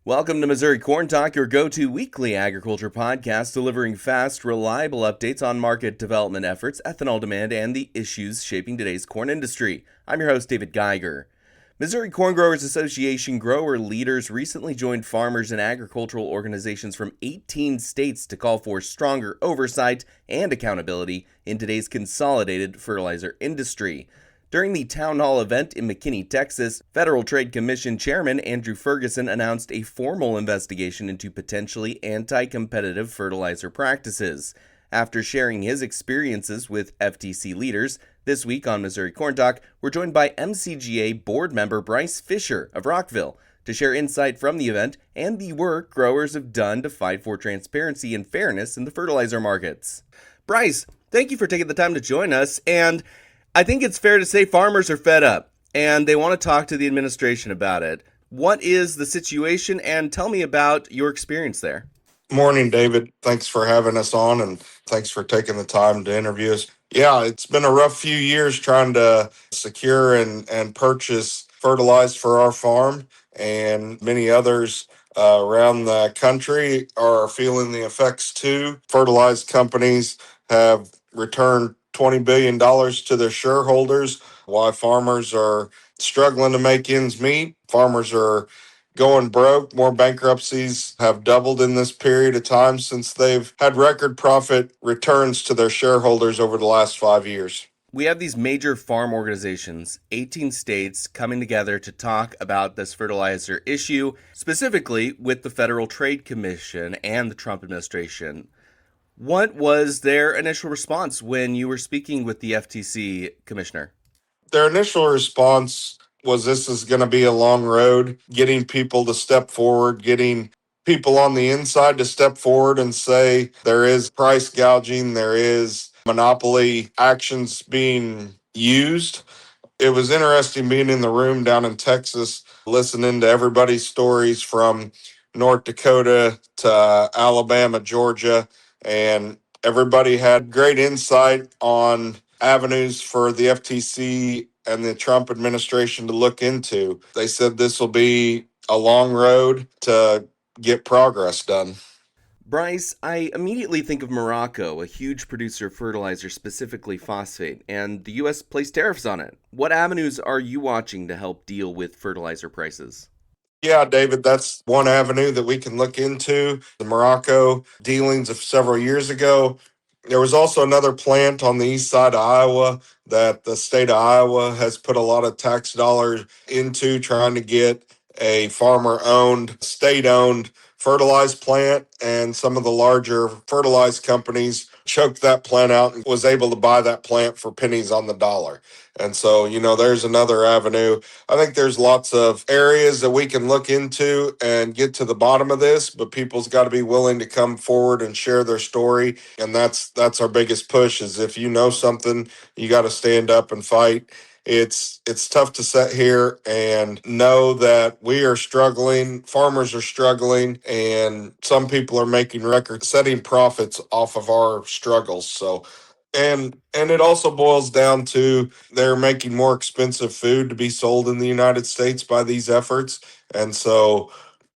Welcome to Missouri Corn Talk, your go-to weekly agriculture podcast delivering fast, reliable updates on market development efforts, ethanol demand, and the issues shaping today's corn industry. I'm your host, David Geiger. Missouri Corn Growers Association grower leaders recently joined farmers and agricultural organizations from 18 states to call for stronger oversight and accountability in today's consolidated fertilizer industry. During the town hall event in McKinney, Texas, Federal Trade Commission Chairman Andrew Ferguson announced a formal investigation into potentially anti-competitive fertilizer practices. After sharing his experiences with FTC leaders, this week on Missouri Corn Talk, we're joined by MCGA board member Brice Fischer of Rockville to share insight from the event and the work growers have done to fight for transparency and fairness in the fertilizer markets. Brice, thank you for taking the time to join us, and I think it's fair to say farmers are fed up, and they want to talk to the administration about it. What is the situation, and tell me about your experience there. Morning, David. Thanks for having us on, and thanks for taking the time to interview us. Yeah, it's been a rough few years trying to secure and purchase fertilizer for our farm, and many others around the country are feeling the effects too. Fertilizer companies have returned $20 billion to their shareholders while farmers are struggling to make ends meet. Farmers are going broke. More bankruptcies have doubled in this period of time since they've had record profit returns to their shareholders over the last 5 years. We have these major farm organizations, 18 states, coming together to talk about this fertilizer issue, specifically with the Federal Trade Commission and the Trump administration. What was their initial response when you were speaking with the FTC commissioner? Their initial response was this is going to be a long road, getting people to step forward, getting people on the inside to step forward and say there is price gouging, there is monopoly actions being used. It was interesting being in the room down in Texas, listening to everybody's stories from North Dakota to Alabama, Georgia, and everybody had great insight on avenues for the FTC and the Trump administration to look into. They said this will be a long road to get progress done. Brice, I immediately think of Morocco, a huge producer of fertilizer, specifically phosphate, and the U.S. placed tariffs on it. What avenues are you watching to help deal with fertilizer prices? Yeah, David, that's one avenue that we can look into. The Morocco dealings of several years ago. There was also another plant on the east side of Iowa that the state of Iowa has put a lot of tax dollars into trying to get a farmer-owned, state-owned fertilizer plant, and some of the larger fertilizer companies choked that plant out and was able to buy that plant for pennies on the dollar. And so, there's another avenue. I think there's lots of areas that we can look into and get to the bottom of this, but people's got to be willing to come forward and share their story. And that's our biggest push is if you know something, you got to stand up and fight. It's tough to sit here and know that we are struggling, farmers are struggling, and some people are making record-setting profits off of our struggles. So, and it also boils down to they're making more expensive food to be sold in the United States by these efforts. And so,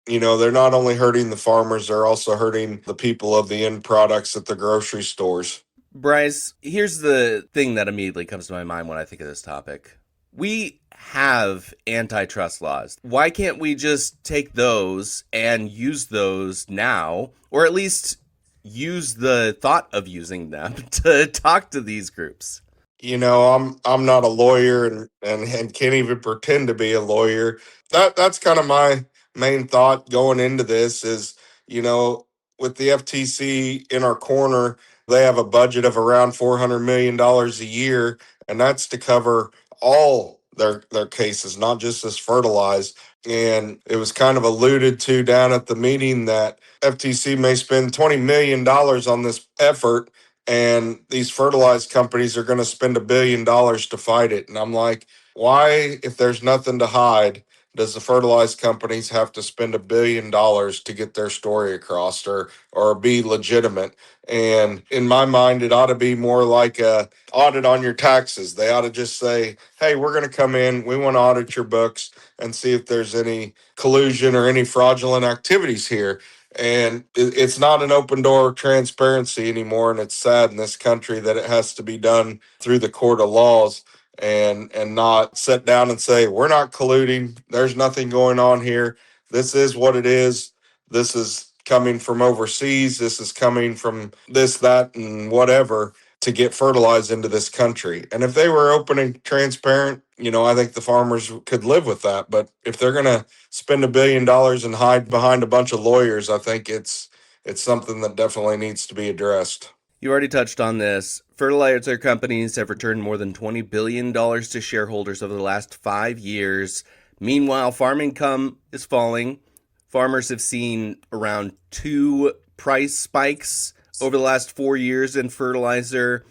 they're not only hurting the farmers, they're also hurting the people of the end products at the grocery stores. Brice, here's the thing that immediately comes to my mind when I think of this topic. We have antitrust laws. Why can't we just take those and use those now, or at least use the thought of using them to talk to these groups? I'm not a lawyer and can't even pretend to be a lawyer. That's kind of my main thought going into this is, with the FTC in our corner, they have a budget of around $400 million a year, and that's to cover all their cases, not just this fertilized. And it was kind of alluded to down at the meeting that FTC may spend $20 million on this effort, and these fertilizer companies are going to spend $1 billion to fight it. And I'm like, why, if there's nothing to hide, does the fertilizer companies have to spend $1 billion to get their story across or be legitimate? And in my mind, it ought to be more like a audit on your taxes. They ought to just say, hey, we're going to come in, we want to audit your books and see if there's any collusion or any fraudulent activities here. And it's not an open door transparency anymore. And it's sad in this country that it has to be done through the court of laws and not sit down and say, we're not colluding. There's nothing going on here. This is what it is. This is coming from overseas. This is coming from this, that, and whatever to get fertilized into this country. And if they were open and transparent, I think the farmers could live with that. But if they're going to spend $1 billion and hide behind a bunch of lawyers, I think it's something that definitely needs to be addressed. You already touched on this. Fertilizer companies have returned more than $20 billion to shareholders over the last 5 years. Meanwhile, farm income is falling. Farmers have seen around 2 price spikes over the last 4 years in fertilizer.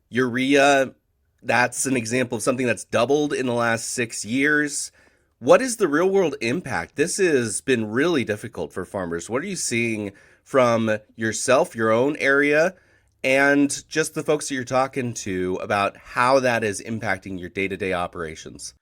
Urea, that's an example of something that's doubled in the last 6 years. What is the real world impact? This has been really difficult for farmers. What are you seeing from yourself, your own area, and just the folks that you're talking to about how that is impacting your day-to-day operations?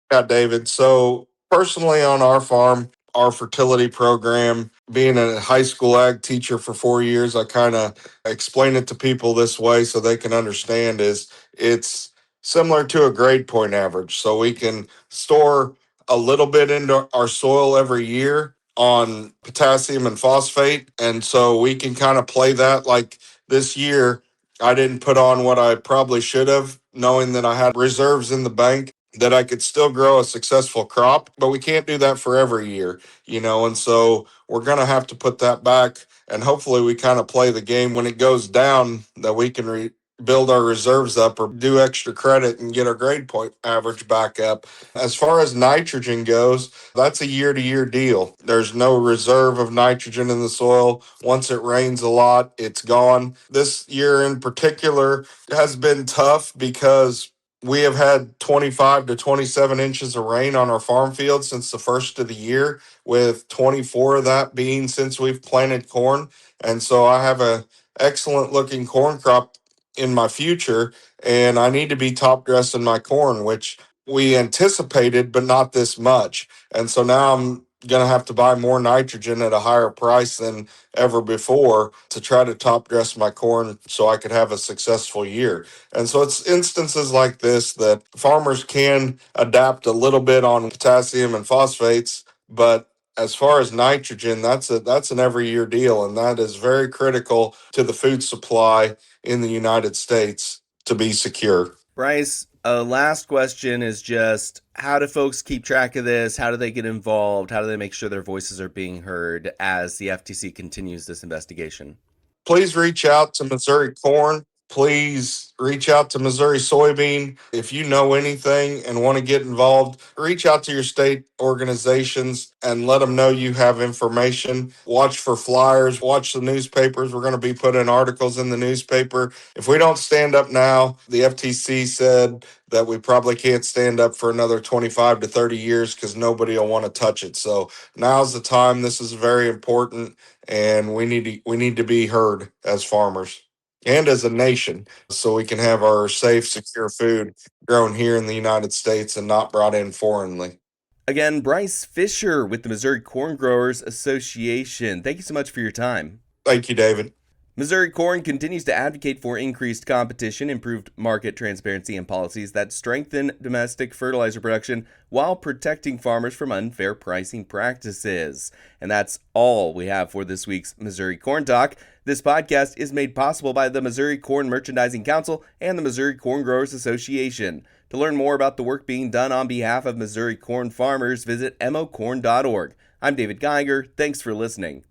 Yeah, David. So personally on our farm, our fertility program, being a high school ag teacher for 4 years, I kind of explain it to people this way so they can understand is it's similar to a grade point average. So we can store a little bit into our soil every year on potassium and phosphate. And so we can kind of play that like this year. I didn't put on what I probably should have, knowing that I had reserves in the bank that I could still grow a successful crop, but we can't do that for every year, and so we're going to have to put that back. And hopefully we kind of play the game when it goes down that we can build our reserves up or do extra credit and get our grade point average back up. As far as nitrogen goes, that's a year to year deal. There's no reserve of nitrogen in the soil. Once it rains a lot, it's gone. This year in particular has been tough because we have had 25 to 27 inches of rain on our farm field since the first of the year, with 24 of that being since we've planted corn. And so I have a excellent looking corn crop in my future, and I need to be top dressing my corn, which we anticipated, but not this much. And so now I'm going to have to buy more nitrogen at a higher price than ever before to try to top dress my corn so I could have a successful year. And so it's instances like this that farmers can adapt a little bit on potassium and phosphates, but as far as nitrogen, that's an every year deal, and that is very critical to the food supply in the United States to be secure. Brice, last question is just, how do folks keep track of this? How do they get involved? How do they make sure their voices are being heard as the FTC continues this investigation? Please reach out to MissouriCorn. Please reach out to Missouri Soybean. If you know anything and want to get involved, reach out to your state organizations and let them know you have information. Watch for flyers, watch the newspapers. We're going to be putting articles in the newspaper. If we don't stand up now, the FTC said that we probably can't stand up for another 25 to 30 years because nobody will want to touch it. So now's the time. This is very important, and we need to be heard as farmers and as a nation so we can have our safe, secure food grown here in the United States and not brought in foreignly. Again, Brice Fischer with the Missouri Corn Growers Association. Thank you so much for your time. Thank you, David. MissouriCorn continues to advocate for increased competition, improved market transparency, and policies that strengthen domestic fertilizer production while protecting farmers from unfair pricing practices. And that's all we have for this week's Missouri Corn Talk. This podcast is made possible by the Missouri Corn Merchandising Council and the Missouri Corn Growers Association. To learn more about the work being done on behalf of Missouri corn farmers, visit mocorn.org. I'm David Geiger. Thanks for listening.